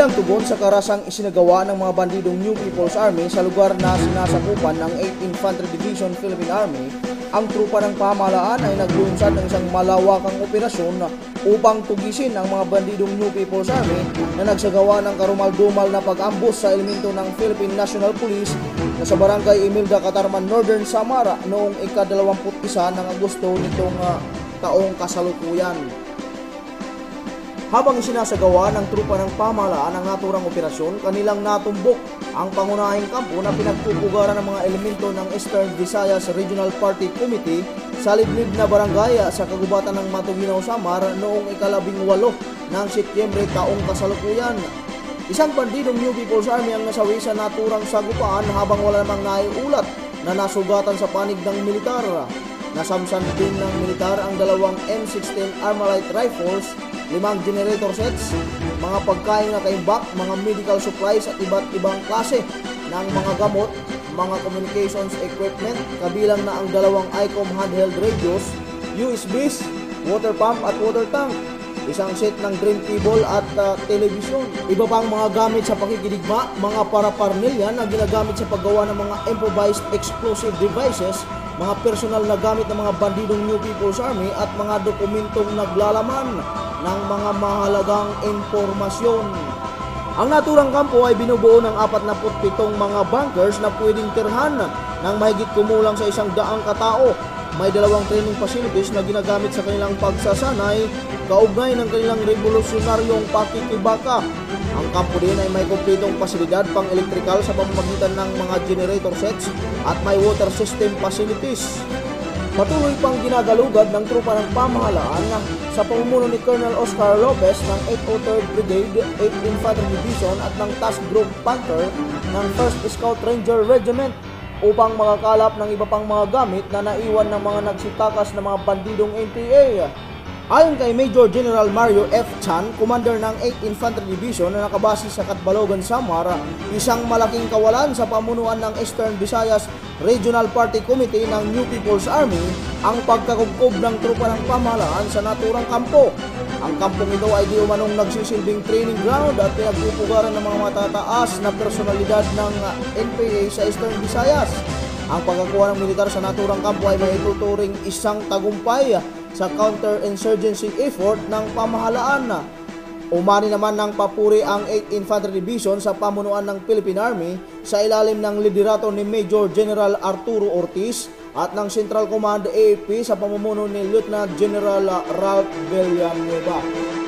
bilang tugon sa karasang isinagawa ng mga bandidong New People's Army sa lugar na sinasakupan ng 8th Infantry Division Philippine Army, ang trupa ng pamahalaan ay naglunsad ng isang malawakang operasyon upang tugisin ang mga bandidong New People's Army na nagsagawa ng karumal-dumal na pag-ambus sa elemento ng Philippine National Police na sa Barangay Imilda, Catarman, Northern Samara noong ika-21 ng Agosto nitong taong kasalukuyan. Habang isinasagawa ng trupa ng pamahalaan ang naturang operasyon, kanilang natumbok ang pangunahing kampo na pinagpupugaran ng mga elemento ng Eastern Visayas Regional Party Committee sa liblib na barangay sa kagubatan ng Matuginaw, Samar noong ika-18 ng Setyembre taong kasalukuyan. Isang bandidong New People's Army ang nasawi sa naturang sagupaan habang wala namang naiulat na nasugatan sa panig ng militar. Nasamsan din ng militar ang dalawang M16 Armalite Rifles, 5 generator sets, mga pagkain na kaimbak, mga medical supplies at iba't ibang klase ng mga gamot, mga communications equipment, kabilang na ang dalawang ICOM handheld radios, USBs, water pump at water tank, isang set ng dream table at television. Iba pang mga gamit sa pakikidigma, mga paraparnilya na ginagamit sa paggawa ng mga improvised explosive devices, mga personal na gamit ng mga bandidong New People's Army at mga dokumentong naglalaman ng mga mahalagang impormasyon. Ang naturang kampo ay binubuo ng 47 mga bunkers na pwedeng tirhan ng mahigit kumulang sa 100 katao. May dalawang training facilities na ginagamit sa kanilang pagsasanay kaugnay ng kanilang revolusyonaryong pakikibaka. Ang kampo din ay may kumpletong pasilidad pang elektrikal sa pamamagitan ng mga generator sets at may water system facilities. Patuloy pang ginagalugad ng trupa ng pamahalaan sa pamumuno ni Colonel Oscar Lopez ng 803rd Brigade, 8th Infantry Division at ng Task Group Panther ng 1st Scout Ranger Regiment upang makakalap ng iba pang mga gamit na naiwan ng mga nagsitakas na mga bandidong NPA. Ayon kay Major General Mario F. Chan, commander ng 8th Infantry Division na nakabase sa Catbalogan, Samar, isang malaking kawalan sa pamunuan ng Eastern Visayas Regional Party Committee ng New People's Army ang pagkakubkob ng trupa ng pamahalaan sa naturang kampo. Ang kampong ito ay di umanong nagsisilbing training ground at pinagpupugaran ng mga matataas na personalidad ng NPA sa Eastern Visayas. Ang pagkakuha ng militar sa naturang kampo ay may tuturing isang tagumpay sa counter-insurgency effort ng pamahalaan. Umani naman ng papuri ang 8th Infantry Division sa pamunuan ng Philippine Army sa ilalim ng liderato ni Major General Arturo Ortiz at ng Central Command AFP sa pamumuno ni Lieutenant General Ralph Villanueva.